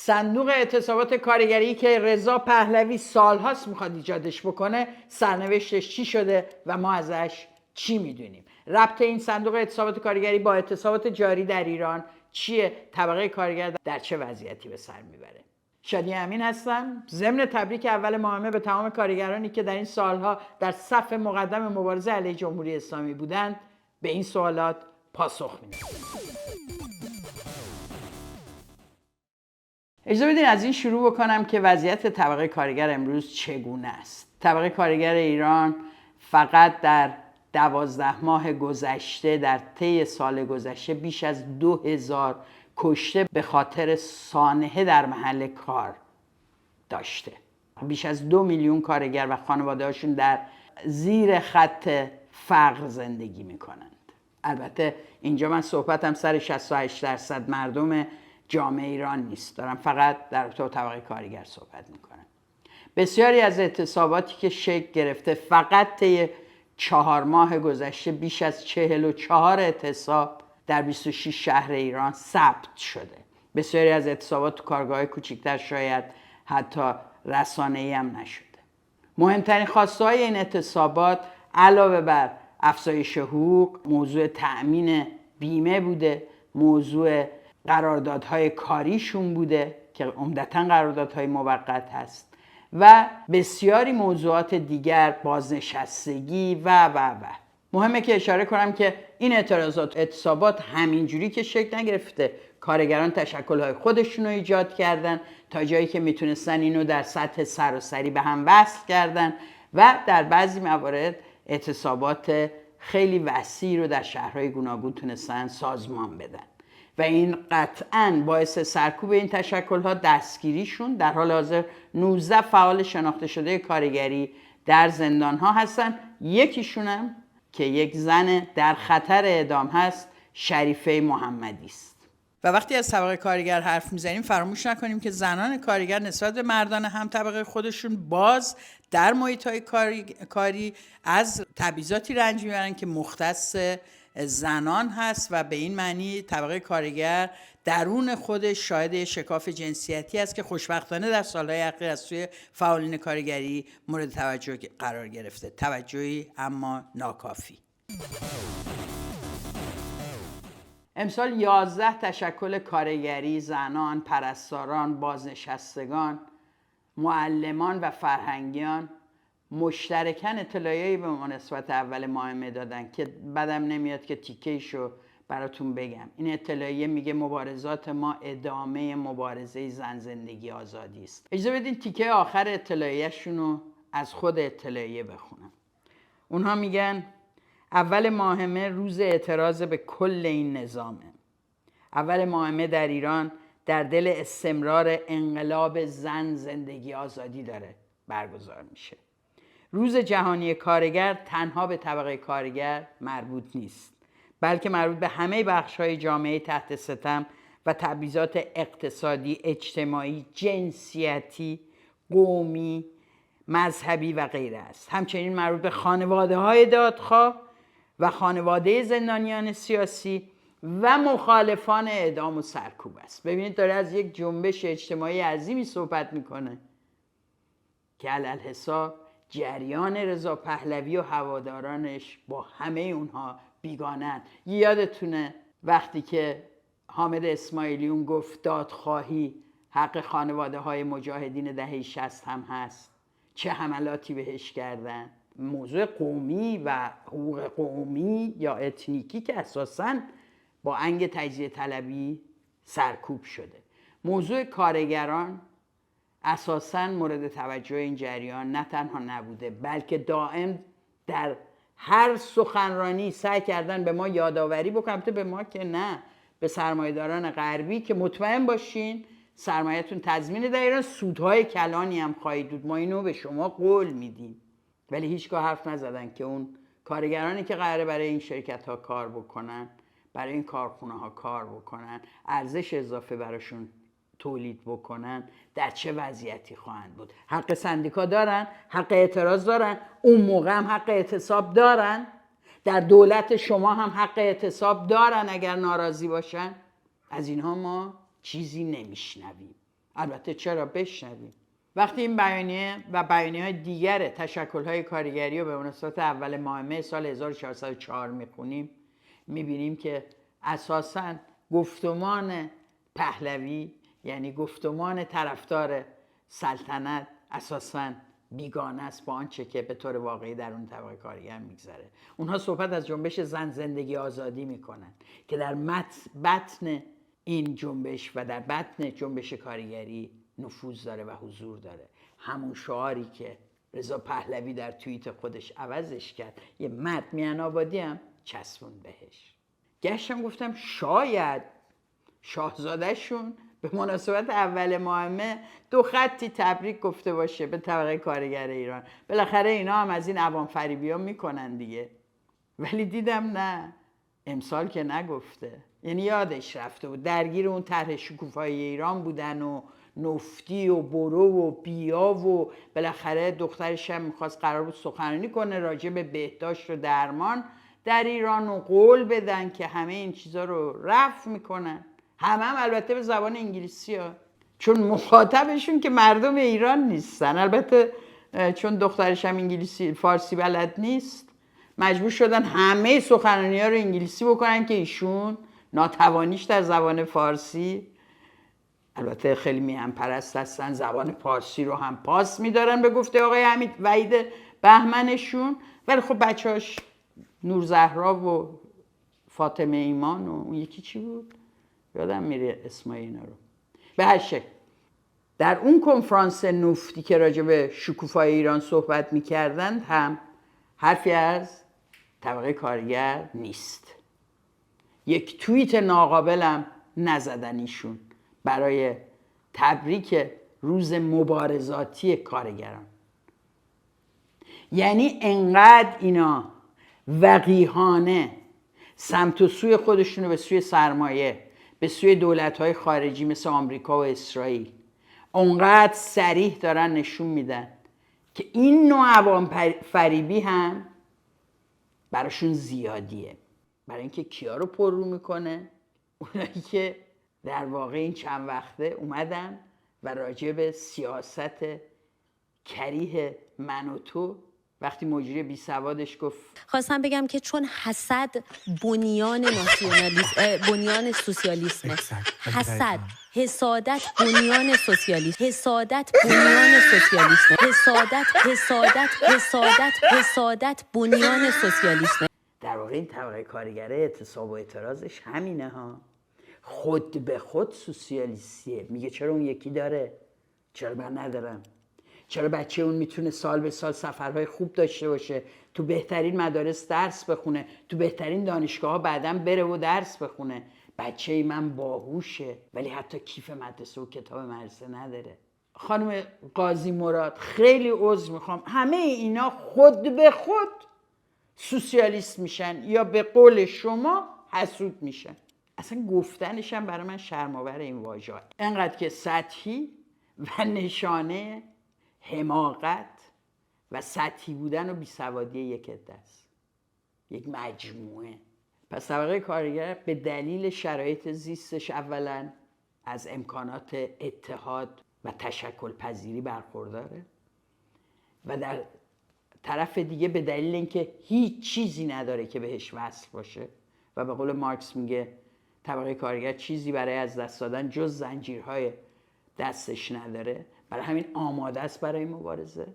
صندوق اعتصابات کارگری که رضا پهلوی سالهاست میخواد ایجادش بکنه سرنوشتش چی شده و ما ازش چی میدونیم؟ ربط این صندوق اعتصابات کارگری با اعتصابات جاری در ایران چیه؟ طبقه کارگر در چه وضعیتی به سر میبره؟ شادی امین هستم. ضمن تبریک اول ماه به تمام کارگرانی که در این سالها در صف مقدم مبارزه علیه جمهوری اسلامی بودند به این سوالات پاسخ میدم. اجازه بدین از این شروع بکنم که وضعیت طبقه کارگر امروز چگونه است. طبقه کارگر ایران فقط در 12 ماه گذشته، در طی سال گذشته، بیش از 2000 کشته به خاطر سانحه در محل کار داشته. بیش از 2 میلیون کارگر و خانواده هاشون در زیر خط فقر زندگی میکنند. البته اینجا من صحبتم سر 68% مردم جامعه ایران نیست، دارم فقط در طبقه کارگر صحبت میکنم. بسیاری از اعتصاباتی که شکل گرفته فقط طی 4 ماه گذشته بیش از 44 اعتصاب در 26 شهر ایران ثبت شده. بسیاری از اعتصابات تو کارگاه‌های کوچکتر شاید حتی رسانه‌ای هم نشده. مهمترین خواسته‌های این اعتصابات علاوه بر افزایش حقوق، موضوع تأمین بیمه بوده، موضوع قراردادهای کاریشون بوده که عمدتاً قراردادهای موقت هست و بسیاری موضوعات دیگر، بازنشستگی و. مهمه که اشاره کنم که این اعتصابات همینجوری که شکل نگرفته. کارگران تشکل‌های خودشون رو ایجاد کردن، تا جایی که میتونستن اینو در سطح سراسری به هم وصل کردن و در بعضی موارد اعتصابات خیلی وسیع رو در شهرهای گوناگون تونستن سازمان بدن و این قطعاً باعث سرکوب این تشکل‌ها، دستگیریشون. در حال حاضر 19 فعال شناخته شده کارگری در زندان‌ها هستن. یکیشونم که یک زن در خطر اعدام هست، شریفه محمدی است. و وقتی از طبقه کارگر حرف میزنیم فراموش نکنیم که زنان کارگر نسبت به مردان هم طبقه خودشون باز در محیط‌های کاری از تبعیضاتی رنج میبرن که مختص زنان هست و به این معنی طبقه کارگر درون خودش شاهد شکاف جنسیتی است که خوشبختانه در سالهای اخیر از سوی فعالین کارگری مورد توجه قرار گرفته. توجهی اما ناکافی. امسال 11 تشکل کارگری، زنان، پرستاران، بازنشستگان، معلمان و فرهنگیان مشترکاً اطلاعیه‌ای به ما نسبت اول ماه دادن که بدم نمیاد که تیکه‌ایشو براتون بگم. این اطلاعیه میگه مبارزات ما ادامه مبارزه زن زندگی آزادی است. اجازه بدین تیکه آخر اطلاعیه‌شون رو از خود اطلاعیه بخونم. اونها میگن اول ماه مه روز اعتراض به کل این نظامه. اول ماه مه در ایران در دل استمرار انقلاب زن زندگی آزادی داره برگزار میشه. روز جهانی کارگر تنها به طبقه کارگر مربوط نیست، بلکه مربوط به همه بخش‌های جامعه تحت ستم و تبعیضات اقتصادی، اجتماعی، جنسیتی، قومی، مذهبی و غیره است. همچنین مربوط به خانواده‌های دادخواه و خانواده زندانیان سیاسی و مخالفان اعدام و سرکوب است. ببینید داره از یک جنبش اجتماعی عظیمی صحبت میکنه که علالحساب جریان رضا پهلوی و هوادارانش با همه اونها بیگانند. یادتونه وقتی که حامد اسماعیلیون گفت دادخواهی حق خانواده های مجاهدین دهه 60 هم هست، چه حملاتی بهش کردن؟ موضوع قومی و حقوق قومی یا اتنیکی که اساساً با انگ تجزیه طلبی سرکوب شده. موضوع کارگران اساساً مورد توجه این جریان نه تنها نبوده، بلکه دائم در هر سخنرانی سعی کردن به ما یادآوری بکنن، به ما که نه، به سرمایه‌داران غربی که مطمئن باشین سرمایه‌تون تضمین در ایران، سودهای کلانی هم خواهید بود، ما اینو به شما قول میدیم. ولی هیچگاه حرف نزدن که اون کارگرانی که قراره برای این شرکت‌ها کار بکنن، برای این کارخونه‌ها کار بکنن، ارزش اضافه براشون تولید بکنن، در چه وضعیتی خواهند بود. حق سندیکا دارن، حق اعتراض دارن، اون موقع هم حق اعتصاب دارن، در دولت شما هم حق اعتصاب دارن اگر ناراضی باشن. از اینها ما چیزی نمیشنویم. البته چرا، بشنویم. وقتی این بیانیه و بیانیه‌های دیگر تشکل‌های کارگری رو به مناسبت اول ماه مه سال 1404 میخونیم، میبینیم که اساساً گفتمان پهلوی، یعنی گفتمان طرفدار سلطنت، اساساً بیگانه است با آنچه که به طور واقعی در اون طبقه کارگر میگذره. اونها صحبت از جنبش زن زندگی آزادی میکنن که در بطن این جنبش و در بطن جنبش کارگری نفوذ داره و حضور داره. همون شعاری که رضا پهلوی در توییت خودش عوضش کرد، یه مرد میهن آبادی هم چسبون بهش. گشتم گفتم شاید شاهزادهشون به مناسبت اول ماه مه 2 خطی تبریک گفته باشه به طبقه کارگر ایران. بالاخره اینا هم از این عوام فریبی ها میکنن دیگه. ولی دیدم نه، امسال که نگفته. یعنی یادش رفته بود درگیر اون طرح شکوفایی ایران بودن و نفتی و برو و بیا و بالاخره دخترش هم میخواست قرار بود سخنرانی کنه راجع به بهداشت و درمان در ایران و قول بدن که همه این چیزا رو رفع میکنن. هم البته به زبان انگلیسی ها، چون مخاطبشون که مردم ایران نیستن. البته چون دخترش هم انگلیسی فارسی بلد نیست، مجبور شدن همه سخنرانی ها رو انگلیسی بکنن که ایشون ناتوانیش در زبان فارسی. البته خیلی میهن پرست هستن، زبان فارسی رو هم پاس میدارن به گفته آقای حمید وحید بهمنشون. ولی خب بچهاش نورزهرا و فاطمه ایمان و اون یکی چی بود؟ یادم میره اسمای اینا رو. به هر شکل در اون کنفرانس نفتی که راجع به شکوفای ایران صحبت میکردند هم حرفی از طبقه کارگر نیست. یک توییت ناقابلم نزدن ایشون برای تبریک روز مبارزاتی کارگران. یعنی انقدر اینا وقیحانه سمت و سوی خودشونو به سوی سرمایه، به سوی دولت‌های خارجی مثل آمریکا و اسرائیل اونقدر صریح دارن نشون میدن که این نوع عوام فریبی هم براشون زیادیه. برای اینکه کیا رو پررو میکنه؟ اونایی که در واقع این چند وقته اومدن و راجع به سیاست کریه من و تو، وقتی مجری بی سوادش گفت، خواستم بگم که چون حسد بنیان بنیان سوسیالیسمه. حسد، حسادت بنیان سوسیالیسم. حسادت بنیان سوسیالیسم. حسادت بنیان سوسیالیسم. در واقع این طبقه کارگره اعتصاب و اعتراضش همینه ها. خود به خود سوسیالیستیه. میگه چرا اون یکی داره چرا من ندارم؟ چرا بچه اون میتونه سال به سال سفرهای خوب داشته باشه، تو بهترین مدارس درس بخونه، تو بهترین دانشگاه ها بعدم بره و درس بخونه؟ بچه من باهوشه ولی حتی کیف مدرسه و کتاب مدرسه نداره. خانم قاضی مراد، خیلی عذر میخوام، همه اینا خود به خود سوسیالیست میشن یا به قول شما حسود میشن. اصلا گفتنش هم برای من شرم‌آور این واژه، انقدر که سطحی و نشانه حماقت و سطحی بودن و بیسوادی یک عده است، یک مجموعه. پس طبقه کارگر به دلیل شرایط زیستش اولا از امکانات اتحاد و تشکل پذیری برخورداره و در طرف دیگه به دلیل اینکه هیچ چیزی نداره که بهش وصل باشه و به قول مارکس میگه طبقه کارگر چیزی برای از دست دادن جز زنجیرهای دستش نداره، برای همین آماده است برای مبارزه.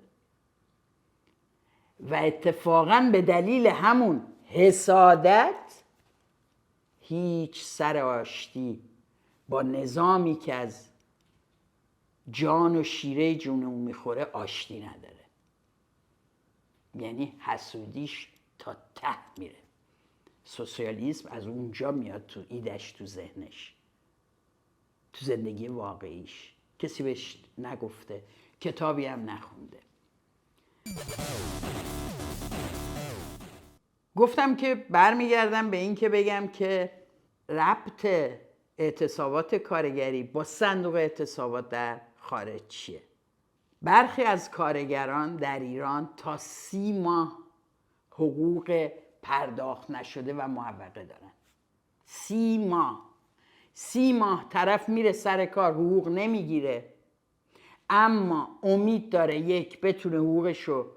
و اتفاقاً به دلیل همون حسادت هیچ سر آشتی با نظامی که از جان و شیره جون اون میخوره آشتی نداره. یعنی حسودیش تا ته میره. سوسیالیسم از اونجا میاد تو ایدش، تو ذهنش، تو زندگی واقعیش. کسی بهش نگفته، کتابی هم نخونده. گفتم که برمیگردم به این که بگم که ربط اعتصابات کارگری با صندوق اعتصابات در خارج چیه. برخی از کارگران در ایران تا 30 ماه حقوق پرداخت نشده و معوقه دارن. 30 ماه. 30 ماه طرف میره سر کار حقوق نمیگیره، اما امید داره یک بتونه حقوقشو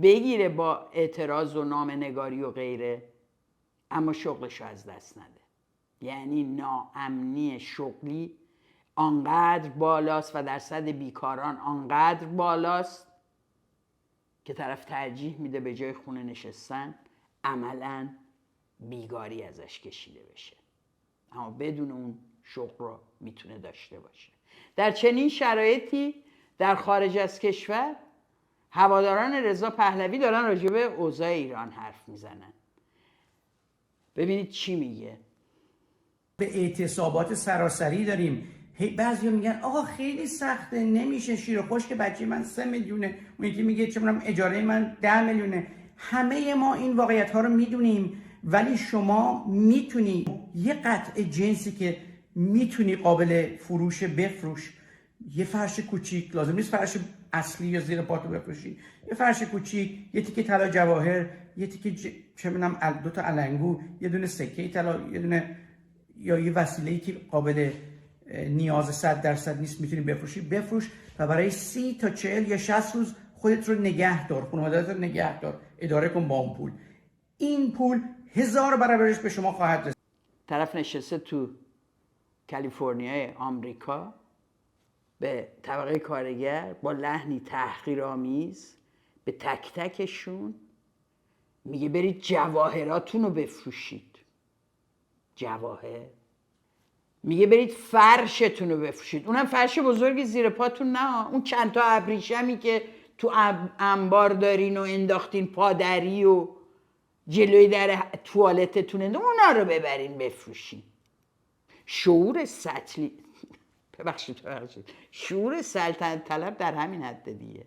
بگیره با اعتراض و نامه‌نگاری و غیره، اما شغلشو از دست نده. یعنی ناامنی شغلی آنقدر بالاست و درصد بیکاران آنقدر بالاست که طرف ترجیح میده به جای خونه نشستن عملاً بیگاری ازش کشیده بشه، اما بدون اون شغل رو میتونه داشته باشه. در چنین شرایطی در خارج از کشور هواداران رضا پهلوی دارن راجع به اوضاع ایران حرف میزنن. ببینید چی میگه. به اعتصابات سراسری داریم. بعضیا میگن آقا خیلی سخته، نمیشه، شیر و خشک بچه من 3 میلیونه، اون یکی میگه چه می‌دونم اجاره من 10 میلیونه. همه ما این واقعیت ها رو میدونیم، ولی شما میتونی یه قطعه جنسی که میتونی قابل فروش بفروش. یه فرش کوچیک، لازم نیست فرش اصلی یا زیر پاتو بفروشی، یه فرش کوچیک، یه تیکه طلا جواهر، یه تیکه چه می‌دونم 2 تا علنگو، یه دونه سکه طلا، یه دونه یا یه وسیله‌ای که قابل نیاز 100% نیست میتونی بفروش و برای 30 تا 40 یا 60 روز خودت رو نگه دار، خانواده‌ت رو نگه دار، اداره کن با اون پول. این پول 1000 برابرش به شما خواهد رسید. طرف نشسته تو کالیفرنیای آمریکا به طبقه کارگر با لحنی تحقیرآمیز به تک تکشون میگه برید جواهراتون رو بفروشید. جواهر میگه برید فرشتون رو بفروشید، اونم فرش بزرگی زیر پاتون نه، اون چند تا ابریشمی که تو انبار دارین و انداختین پادری و جلوی در توالتتون اونا رو ببرین بفروشین. شعور سطلی ببخشید شعور سلطنت طلب در همین حد دیگه،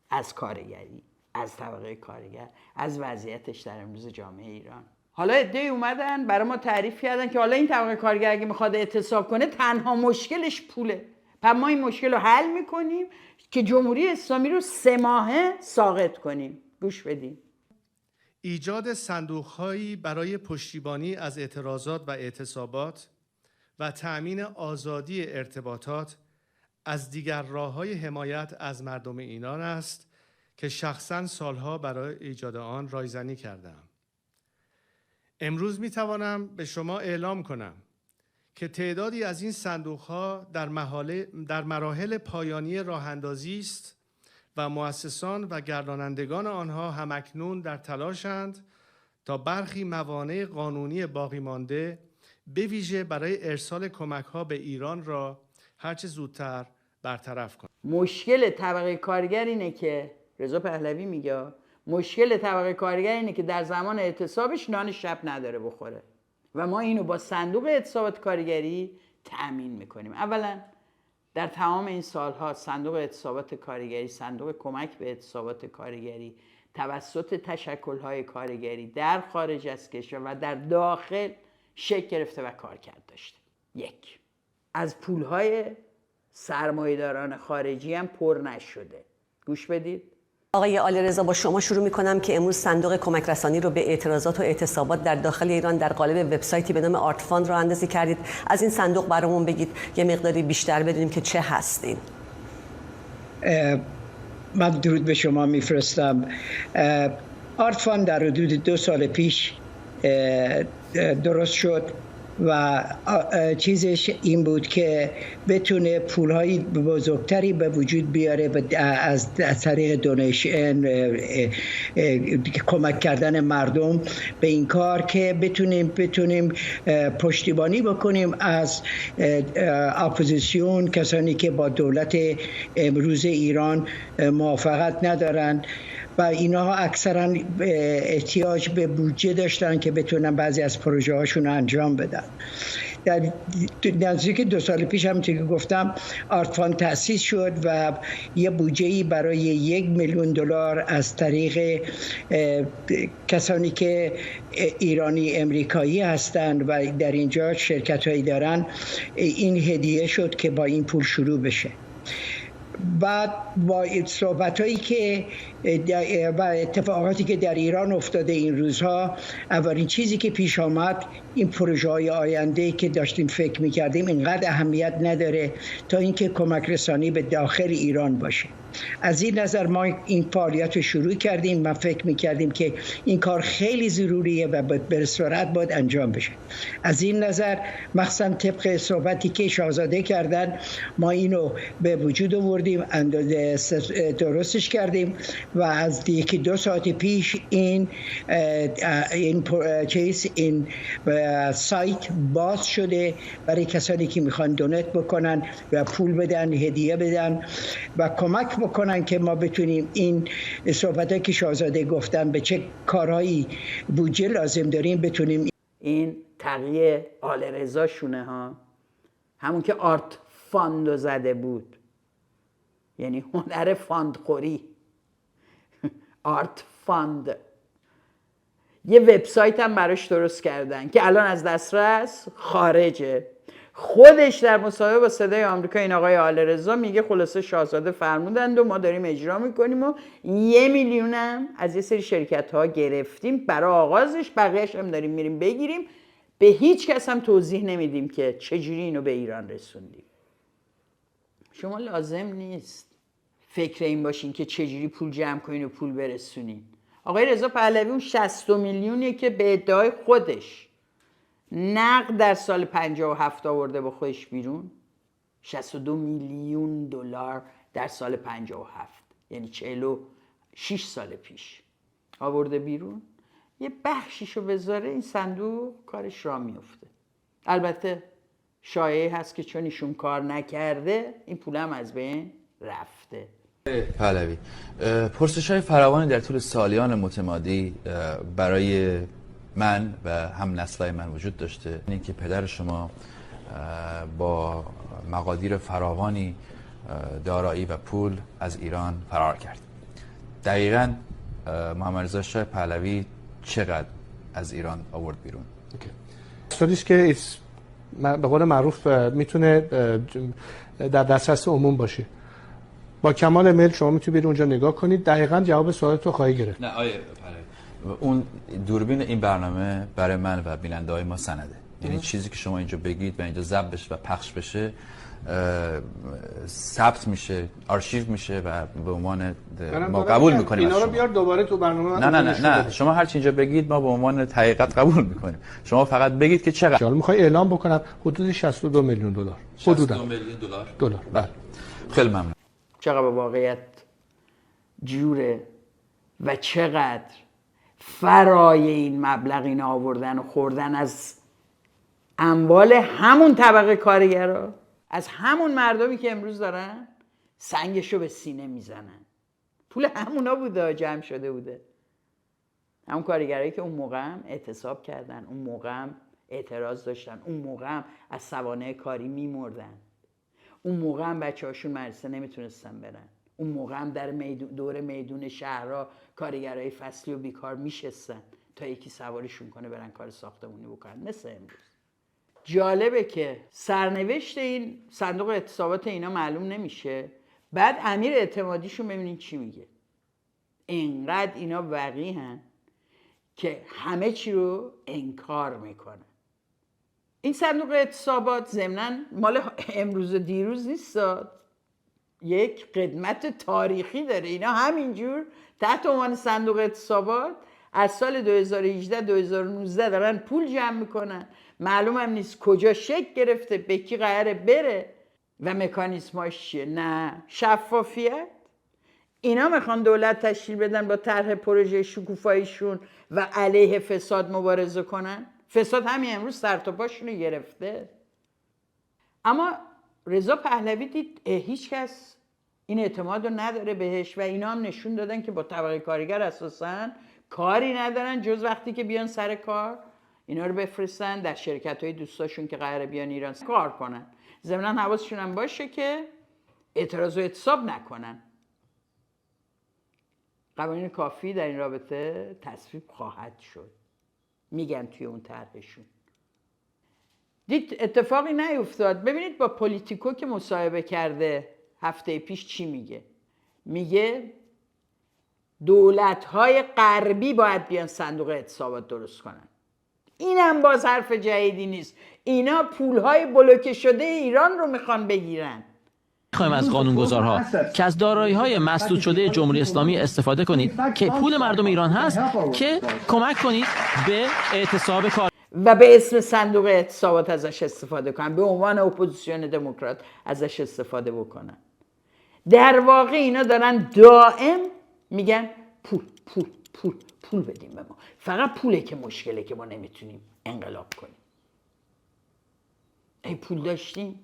از کارگری، از طبقه کارگر، از وضعیتش در امروز جامعه ایران. حالا عده‌ای اومدن برای ما تعریف کردن که حالا این طبقه کارگر اگه میخواد اعتصاب کنه تنها مشکلش پوله، پس ما این مشکل رو حل میکنیم که جمهوری اسلامی رو 3 ماهه ساقط کنیم. گوش بدیم. ایجاد صندوق‌هایی برای پشتیبانی از اعتراضات و اعتصابات و تأمین آزادی ارتباطات از دیگر راه‌های حمایت از مردم ایران است که شخصاً سالها برای ایجاد آن رایزنی کردم. امروز می‌توانم به شما اعلام کنم که تعدادی از این صندوق‌ها در مراحل پایانی راه‌اندازی است و مؤسسان و گردانندگان آنها همکنون در تلاشند تا برخی موانع قانونی باقی مانده به ویژه برای ارسال کمک‌ها به ایران را هرچه زودتر برطرف کنند. مشکل طبقه کارگر اینه که رضا پهلوی میگه مشکل طبقه کارگر اینه که در زمان اعتصابش نان شب نداره بخوره و ما اینو با صندوق اعتصابات کارگری تأمین میکنیم. اولا در تمام این سالها صندوق اعتصابات کارگری، صندوق کمک به اعتصابات کارگری توسط تشکل‌های کارگری در خارج از کشور و در داخل شکل گرفته و کارکرد داشته. یک، از پولهای سرمایه‌داران خارجی هم پر نشده. گوش بدید. آقای آل‌رضا، با شما شروع می‌کنم که امروز صندوق کمک رسانی رو به اعتراضات و اعتصابات در داخل ایران در قالب وبسایتی به نام آرت فاند راه اندازی کردید. از این صندوق برامون بگید، یه مقداری بیشتر بدونیم که چه هستین. من درود به شما میفرستم. آرت فاند در حدود 2 سال پیش درست شد و چیزش این بود که بتونه پولهای بزرگتری به وجود بیاره از طریق دونیشن، کمک کردن مردم به این کار که بتونیم پشتیبانی بکنیم از اپوزیسیون، کسانی که با دولت امروز ایران موافقت ندارن و اینها اکثرا احتیاج به بودجه داشتن که بتونن بعضی از پروژه هاشون انجام بدن. در نزدیک 2 سال پیش همونطور که گفتم آرت فاند تأسیس شد و یه بودجه‌ای برای $1,000,000 از طریق کسانی که ایرانی امریکایی هستند و در اینجا شرکت‌هایی دارن این هدیه شد که با این پول شروع بشه. بعد با صحبت‌هایی که و اتفاقاتی که در ایران افتاده این روزها، اولین چیزی که پیش آمد این پروژه‌های آینده که داشتیم فکر می‌کردیم اینقدر اهمیت نداره تا اینکه کمک رسانی به داخل ایران باشه. از این نظر ما این فعالیت رو شروع کردیم. ما فکر می‌کردیم که این کار خیلی ضروریه و به سرعت باید انجام بشه. از این نظر مخصوصا طبق صحبتی که شاهزاده کردن، ما اینو به وجود آوردیم، درستش کردیم و از یکی 2 ساعت پیش این سایت باز شده برای کسانی که میخوان دونت بکنن و پول بدن، هدیه بدن و کمک بکنن که ما بتونیم این صحبتی که شاهزاده گفتن به چه کارهایی بودجه لازم داریم بتونیم. این تقیه آل رضا شونه ها، همون که آرت فاندو زده بود، یعنی هنر فاندخوری. آرت فاند یه وبسایت هم براش درست کردن که الان از دسترس خارجه. خودش در مصاحبه با صدای آمریکا این آقای آل رضا میگه خلاصه شاهزاده فرمودند و ما داریم اجرا میکنیم و 1 میلیون هم از یه سری شرکت ها گرفتیم برای آغازش، بقیهش هم داریم میریم بگیریم. به هیچ کس هم توضیح نمیدیم که چجوری اینو به ایران رسوندیم. شما لازم نیست فکر این باشین که چجوری پول جمع کنین و پول برسونین. آقای رضا پهلوی اون 60 میلیونیه که به ادعای خودش نقد در سال 57 آورده با خودش بیرون، 62 میلیون دلار در سال 57، یعنی 46 سال پیش آورده بیرون. یه بخشیشو بذاره این صندوق کارش را میفته. البته شایعه هست که چون ایشون کار نکرده این پول هم از بین رفته. پهلوی، پرسش‌های فراوانی در طول سالیان متمادی برای من و هم نسل‌های من وجود داشته. اینکه پدر شما با مقادیر فراوانی دارایی و پول از ایران فرار کرد. دقیقاً محمد رضا شاه پهلوی چقدر از ایران آورد بیرون؟ استادیش که به قول معروف میتونه در دسترس عموم باشه. با کمال میل شما میتونید برید اونجا نگاه کنید، دقیقاً جواب سوالت رو خواهی گرفت. نه آیه پهلوی، اون دوربین این برنامه برای من و بیننده‌های ما سنده. یعنی چیزی که شما اینجا بگید و اینجا ضبط بشه و پخش بشه ثبت میشه، آرشیو میشه و به عنوان ما قبول میکنیم. اینا رو بیار دوباره تو برنامه. نه شما هر چی اینجا بگید ما به عنوان حقیقت قبول میکنیم. شما فقط بگید که چقدر. حالا میخوای اعلام بکنم حدود 62 میلیون دلار. حدود 62 میلیون دلار. بله. خیلی ممنون. چقدر با واقعیت جوره و چقدر فرای این مبلغ اینا آوردن و خوردن از اموال همون طبقه کارگرا، از همون مردمی که امروز دارن سنگشو به سینه میزنن. پول همونا بوده، جمع شده بوده. همون کارگرایی که اون موقع هم اعتصاب کردن، اون موقع هم اعتراض داشتن، اون موقع هم از سوانح کاری میمردن، اون موقع هم بچه هاشون مدرسه نمیتونستن برن، اون موقع هم در دور میدون شهرها کارگرای فصلی و بیکار میشستن تا یکی سوارشون کنه برن کار ساختمونی بکنن، مثل امروز. جالبه که سرنوشت این صندوق اعتصابات اینا معلوم نمیشه. بعد امیر اعتمادیشون ببینین چی میگه. اینقدر اینا وقیحن که همه چی رو انکار میکنن. این صندوق اعتصابات ضمناً مال امروز و دیروز نیست، یک قدمت تاریخی داره. اینا همینجور تحت عنوان صندوق اعتصابات از سال 2018 2019 دارن پول جمع میکنن. معلوم هم نیست کجا شکل گرفته، به کی قراره بره و مکانیزماش چیه. نه شفافیت. اینا میخوان دولت تشکیل بدن با طرح پروژه شکوفاییشون و علیه فساد مبارزه کنن. فساد همین امروز سر تا پاشونو گرفته. اما رضا پهلوی دید هیچ کس این اعتماد رو نداره بهش و اینا هم نشون دادن که با طبقه کارگر اساساً کاری ندارن جز وقتی که بیان سر کار اینا رو بفرستن در شرکت‌های دوستاشون که قراره بیان ایران کار کنن. ضمناً حواسشون هم باشه که اعتراض و اعتصاب نکنن. قوانین کافی در این رابطه تصویب خواهد شد، میگن توی اون طرحشون. دید اتفاقی نیفتاد. ببینید با پولیتیکو که مصاحبه کرده هفته پیش چی میگه؟ میگه دولت‌های غربی باید بیان صندوق اعتصابات درست کنن. اینم باز حرف جدیدی نیست. اینا پول‌های بلوکه شده ایران رو میخوان بگیرن. می‌خوایم از قانونگذارها که از دارایی‌های مسدود شده جمهوری اسلامی استفاده کنید که پول مردم ایران هست که کمک کنید به اعتصاب کار و به اسم صندوق اعتصابات ازش استفاده کنن، به عنوان اپوزیسیون دموکرات ازش استفاده بکنن. در واقع اینا دارن دائم میگن پول پول پول پول بدیم به ما. فقط پوله که مشکله که ما نمیتونیم انقلاب کنیم. ای پول داشتیم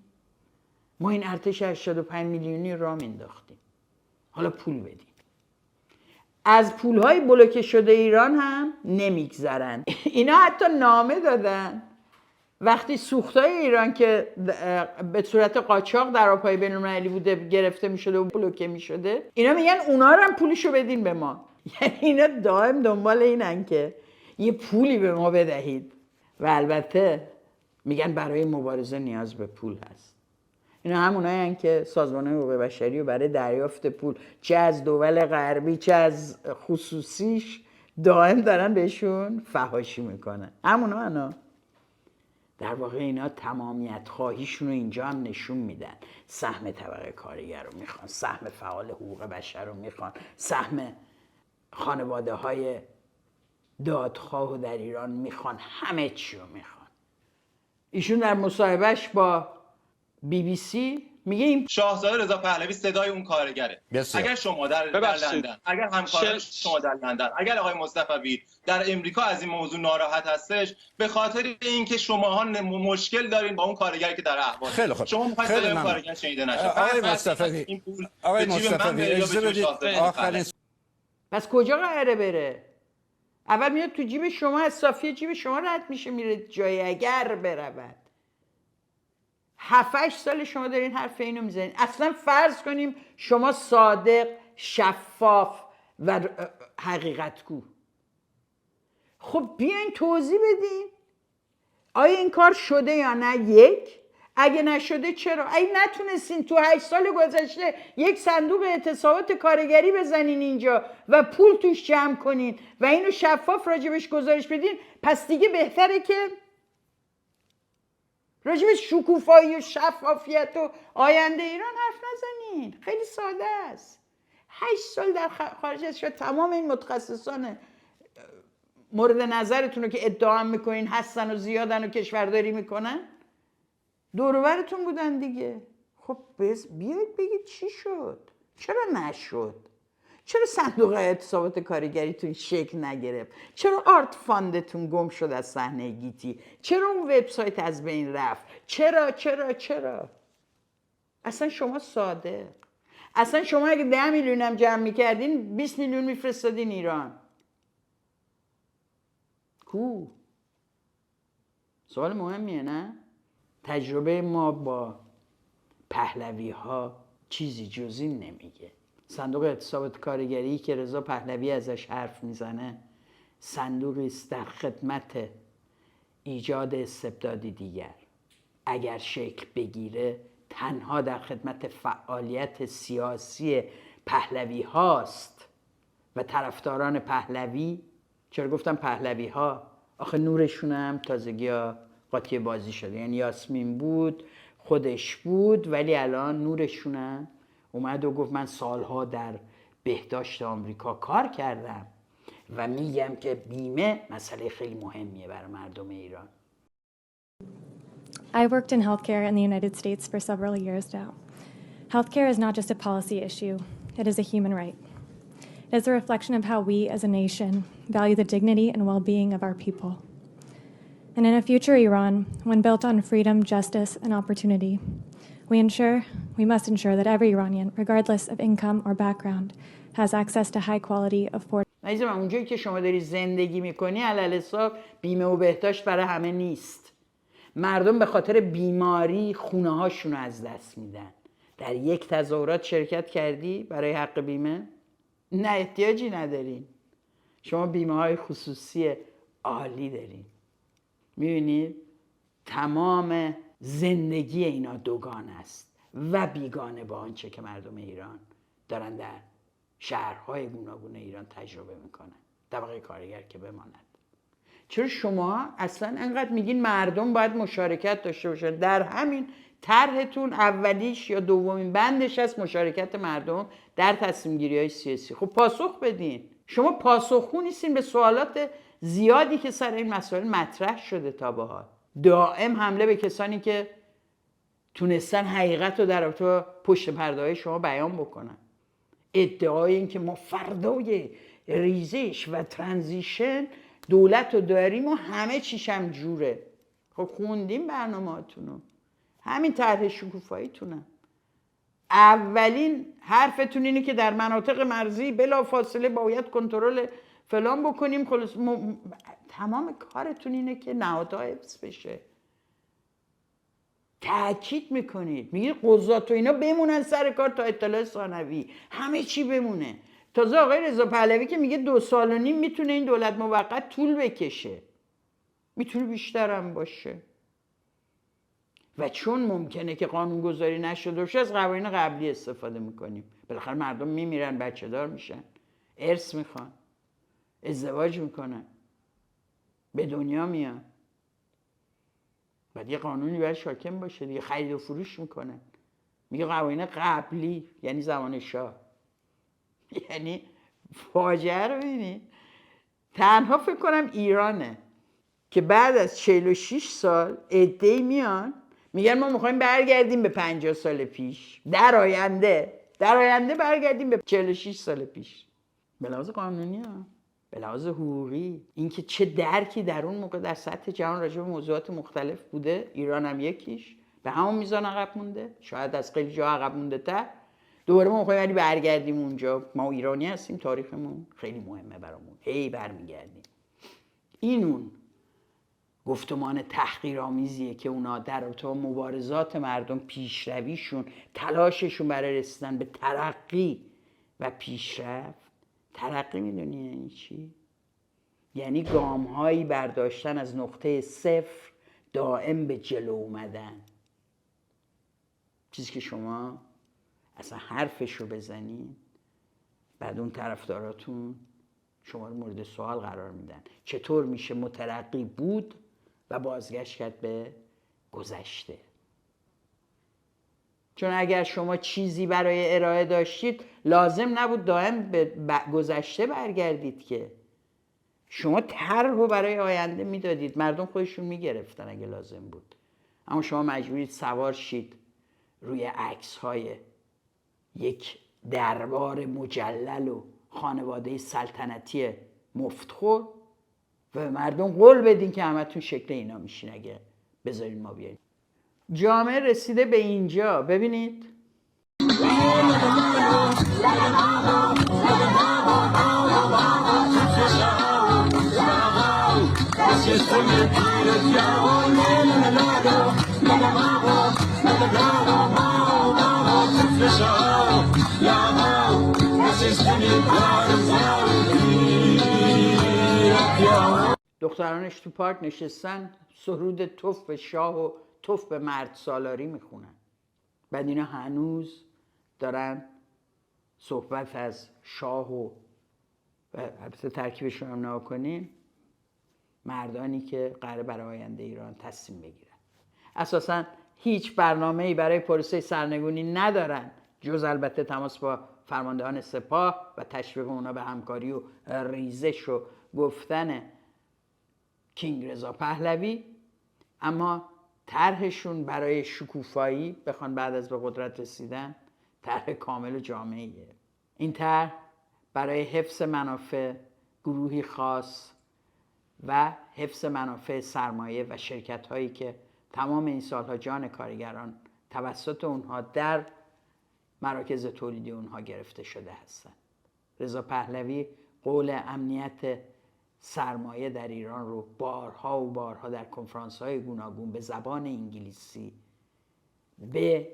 ما این ارتش 85 میلیونی را انداختیم، حالا پول بدیم. از پولهای بلوکه شده ایران هم نمیگذرن. اینا حتی نامه دادن وقتی سوختای ایران که به صورت قاچاق در آبهای بین‌المللی بوده گرفته میشده و بلوکه میشده، اینا میگن اونا رو هم پولشو بدین به ما. یعنی اینا دائم دنبال اینن که یه پولی به ما بدهید و البته میگن برای مبارزه نیاز به پول هست. اینا همونایی هستن که سازمان حقوق بشری رو برای دریافت پول چه از دول غربی چه از خصوصیش دائم دارن بهشون فحاشی میکنن. همونا در واقع اینا تمامیت خواهیشون رو اینجا هم نشون میدن. سهم طبقه کارگر رو میخوان، سهم فعال حقوق بشر رو میخوان، سهم خانواده های دادخواه در ایران میخوان، همه چی رو میخوان. ایشون در مصاحبهش با BBC میگه این شاهزاده رضا پهلوی صدای اون کارگره. اگر شما در لندن، اگر همکاران شما در لندن، اگر آقای مصطفی در امریکا از این موضوع ناراحت هستش به خاطر اینکه شماها مشکل دارین با اون کارگری که در احوال. خیلی خوب. شما میخواید صدای اون کارگر شنیده نشه. آقای مصطفی اجازه بدید آخرین پس کجا قراره بره؟ اول میاد تو جیب شما، از صافی جیب شما رد میشه میره جای اگر برود. 7-8 سال شما دارین حرف اینو میزنین. اصلا فرض کنیم شما صادق، شفاف و حقیقتگو. خب بیاین توضیح بدین آیا این کار شده یا نه؟ یک، اگه نشده چرا؟ اگه نتونستین تو 8 سال گذشته یک صندوق اعتصابات کارگری بزنین اینجا و پول توش جمع کنین و اینو شفاف راجبش گزارش بدین، پس دیگه بهتره که راجب شکوفایی و شفافیت و آینده ایران حرف نزنین. خیلی ساده است. 8 سال در خارج از تمام این متخصصان مورد نظرتون رو که ادعا میکنین هستن و زیادن و کشورداری میکنن دور و برتون بودن دیگه. خب بیایید بگید چی شد؟ چرا نشد؟ چرا صندوق اعتصابات کارگریتون شکل نگرفت؟ چرا آرت فاندتون گم شد از صحنه گیتی؟ چرا اون وبسایت از بین رفت؟ چرا؟ اصلا شما صادق. اصلا شما اگه 10 میلیون هم جمع میکردین 20 میلیون میفرستادین ایران. کو؟ سوال مهمیه نه؟ تجربه ما با پهلوی ها چیزی جز این نمیگه. صندوق اعتصابات کارگری که رضا پهلوی ازش حرف میزنه صندوقی است در خدمت ایجاد استبدادی دیگر. اگر شکل بگیره تنها در خدمت فعالیت سیاسی پهلوی هاست و طرفداران پهلوی. چرا گفتم پهلوی ها؟ آخه نورشون هم تازگی ها قاطی بازی شده. یعنی یاسمین بود، خودش بود، ولی الان نورشون هم اومد و گفت من سالها در بهداشت آمریکا کار کردم و میگم که بیمه مسئله خیلی مهمیه برای مردم ایران. I worked in healthcare in the United States for several years now. Healthcare is not just a policy issue, it is a human right. It is a reflection of how we as a nation value the dignity and well-being of our people. And in a future Iran, one built on freedom, justice, and opportunity, we must ensure that every Iranian, regardless of income or background, has access to high-quality, affordable. عزیزم اونجایی که شما داری زندگی میکنی علل حساب بیمه و بهداشت برای همه نیست. مردم به خاطر بیماری خونه هاشون رو از دست میدن. در یک تظاهرات شرکت کردی برای حق بیمه؟ نه، احتیاجی ندارین. شما بیمه های خصوصی عالی دارین. میبینید تمام زندگی اینا دوگان است و بیگانه با آنچه که مردم ایران دارن در شهرهای گوناگون ایران تجربه میکنن. طبقه کارگر که بماند. چرا شما اصلا انقدر میگین مردم باید مشارکت داشته باشن؟ در همین طرحتون اولیش یا دومین بندش از مشارکت مردم در تصمیم گیری های سیاسی. خب پاسخ بدین. شما پاسخگو نیستین به سوالات زیادی که سر این مسائل مطرح شده تا به حال. دائم حمله به کسانی که تونستن حقیقت رو در پشت پرده های شما بیان بکنن. ادعای این که ما فردای ریزش و ترانزیشن دولت رو داریم و همه چیش هم جوره. خب خوندیم برنامه‌هاتونو، همین طرح شکوفاییتونه. اولین حرفتون اینه که در مناطق مرزی بلا فاصله باید کنترل فلان بکنیم. خلاص تمام کارتون اینه که نهادها حفظ بشه. تأکید میکنید، میگید قضات و اینا بمونن سر کار تا اطلاع ثانوی، همه چی بمونه. تازه آقای رضا پهلوی که میگه 2.5 سال میتونه این دولت موقت طول بکشه، میتونه بیشتر هم باشه. و چون ممکنه که قانونگذاری نشده باشه از قوانین قبلی استفاده میکنیم. بالاخره مردم میمیرن، بچه دار میشن، ارث میخوان، ازدواج میکنن، به دنیا میان، بعد یه قانونی باید حاکم باشه دیگه. خرید و فروش میکنن، میگه قوانین قبلی، یعنی زمان شاه. یعنی فاجعه رو ببینید. تنها فکر کنم ایرانه که بعد از 46 سال عده‌ای میان میگن ما میخوایم برگردیم به 50 سال پیش، در آینده برگردیم به 46 سال پیش. به لحاظ قانونی ها، به لحاظ حقوقی، اینکه چه درکی در اون موقع در سطح جهان راجع به موضوعات مختلف بوده، ایران هم یکیش، به همون میزان عقب مونده، شاید از خیلی جا عقب مونده تر. دوباره ما میخوایم ولی برگردیم اونجا. ما ایرانی هستیم، تاریخمون خیلی مهمه برامون، هی برمیگردیم. این اون گفتمان تحقیرآمیزیه که اونا در تو مبارزات مردم، پیشرویشون، تلاششون برای رسیدن به ترقی و پیشرفت. ترقی میدونی یعنی چی؟ یعنی گام‌هایی برداشتن از نقطه صفر، دائم به جلو اومدن. چیزی که شما اصلا حرفش رو بزنین، بعد اون طرفداراتون شما رو مورد سوال قرار میدن. چطور میشه مترقی بود و بازگشت کرد به گذشته؟ چون اگر شما چیزی برای ارائه داشتید لازم نبود دائم به گذشته برگردید که. شما طرح رو برای آینده میدادید، مردم خودشون میگرفتن اگه لازم بود. اما شما مجبورید سوار شید روی عکس‌های یک دربار مجلل و خانواده سلطنتی مفتخور و به مردم قول بدین که همتون شکل اینا میشین اگه بذارین ما بیاییم. جامعه رسیده به اینجا. ببینید دخترانش تو پارک نشستن سرود توف به شاه و توف به مرد سالاری میخونن. بعد اینا هنوز دارن صحبت از شاه و البته ترکیبشون هم نگاه کنین، مردانی که قراره برای آینده ایران تصمیم بگیرن. اساساً هیچ برنامه‌ای برای پروسه سرنگونی ندارن جز البته تماس با فرماندهان سپاه و تشویق اونا به همکاری و ریزش و گفتن کینگ رضا پهلوی. اما طرحشون برای شکوفایی بخوان بعد از به قدرت رسیدن طرح کامل و جامعیه. این طرح برای حفظ منافع گروهی خاص و حفظ منافع سرمایه و شرکت هایی که تمام این سالها جان کارگران توسط اونها در مراکز تولیدی اونها گرفته شده هستند. رضا پهلوی قول امنیت سرمایه در ایران رو بارها و بارها در کنفرانس‌های گوناگون به زبان انگلیسی به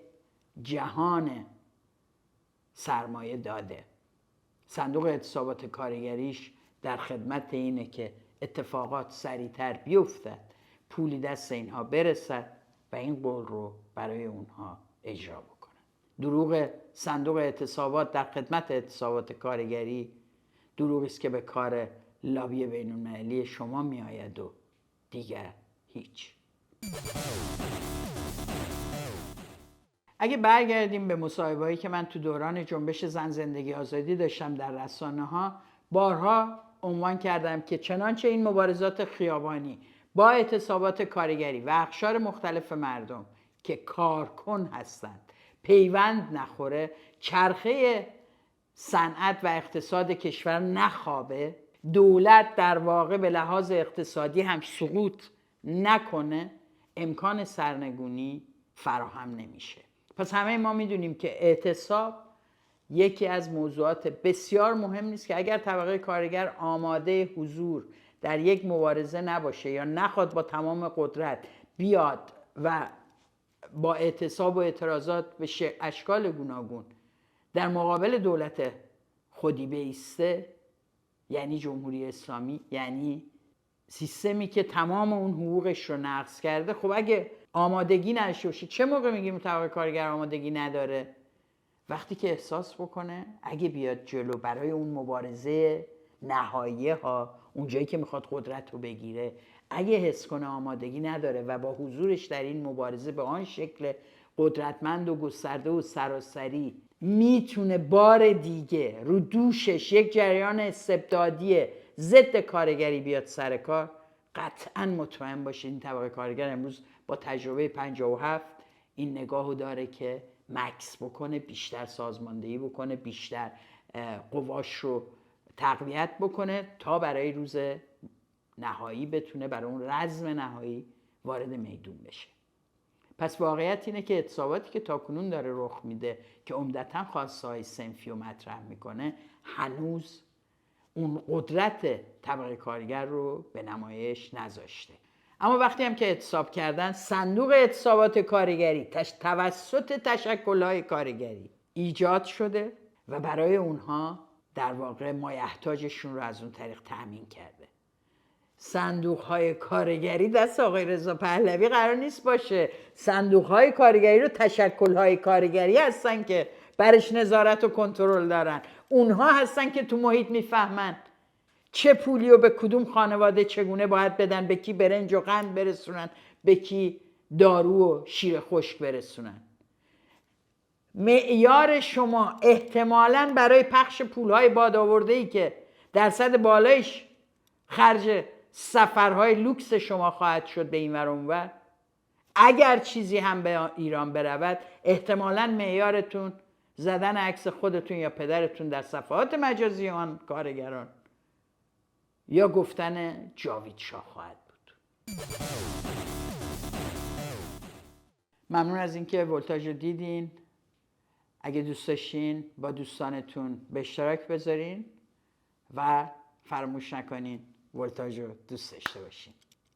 جهان سرمایه داده. صندوق اعتصابات کارگریش در خدمت اینه که اتفاقات سریعتر بیفتد، پولی دست اینها برسد و این قول رو برای اونها اجرا بکنه. دروغ صندوق اعتصابات در خدمت اعتصابات کارگری دروغی است که به کار لابی بین المللی شما می آید و دیگر هیچ. اگه برگردیم به مصاحبه‌ای که من تو دوران جنبش زن زندگی آزادی داشتم در رسانه‌ها، بارها عنوان کردم که چنانچه این مبارزات خیابانی با اعتصابات کارگری و اقشار مختلف مردم که کارکن هستند پیوند نخوره، چرخه صنعت و اقتصاد کشور نخوابه، دولت در واقع به لحاظ اقتصادی هم سقوط نکنه، امکان سرنگونی فراهم نمیشه. پس همه ما میدونیم که اعتصاب یکی از موضوعات بسیار مهم نیست که اگر طبقه کارگر آماده حضور در یک مبارزه نباشه یا نخواد با تمام قدرت بیاد و با اعتصاب و اعتراضات به اشکال گوناگون در مقابل دولت خودی بایسته، یعنی جمهوری اسلامی، یعنی سیستمی که تمام اون حقوقش رو نقض کرده، خب اگه آمادگی نداشته باشه، چه موقع میگیم طبقه کارگر آمادگی نداره؟ وقتی که احساس بکنه اگه بیاد جلو برای اون مبارزه نهایی ها، اونجایی که میخواد قدرت رو بگیره، اگه حس کنه آمادگی نداره و با حضورش در این مبارزه به آن شکل قدرتمند و گسترده و سراسری میتونه بار دیگه رو دوشش یک جریان استبدادی ضد کارگری بیاد سر کار، قطعا مطمئن باشین این طبقه کارگر امروز با تجربه 57 این نگاهو داره که مکس بکنه، بیشتر سازماندهی بکنه، بیشتر قواش رو تقویت بکنه تا برای روز نهایی بتونه برای اون رزم نهایی وارد میدون بشه. پس واقعیت اینه که اعتصاباتی که تاکنون داره رخ میده که عمدتاً خواسته‌های صنفی رو مطرح میکنه، هنوز اون قدرت طبقه کارگر رو به نمایش نذاشته. اما وقتی هم که اعتصاب کردن، صندوق اعتصابات کارگری توسط تشکل‌های کارگری ایجاد شده و برای اونها در واقع مایحتاجشون رو از اون طریق تأمین کرده. صندوق‌های کارگری دست آقای رضا پهلوی قرار نیست باشه. صندوق‌های کارگری رو تشکل‌های کارگری هستن که برش نظارت و کنترل دارن. اونها هستن که تو محیط میفهمن چه پولی رو به کدوم خانواده چگونه باید بدن، به کی برنج و قند برسونن، به کی دارو و شیر خشک برسونن. معیار شما احتمالاً برای پخش پولهای بادآورده‌ای که درصد بالایش خرج سفرهای لوکس شما خواهد شد به این ور اون ور، اگر چیزی هم به ایران برود، احتمالاً معیارتون زدن عکس خودتون یا پدرتون در صفحات مجازی آن کارگران یا گفتن جاوید شاه خواهد بود. ممنون از اینکه ولتاژ رو دیدین. اگه دوست داشتین با دوستانتون به اشتراک بذارین و فراموش نکنین ولتاژ رو دوست داشته باشین.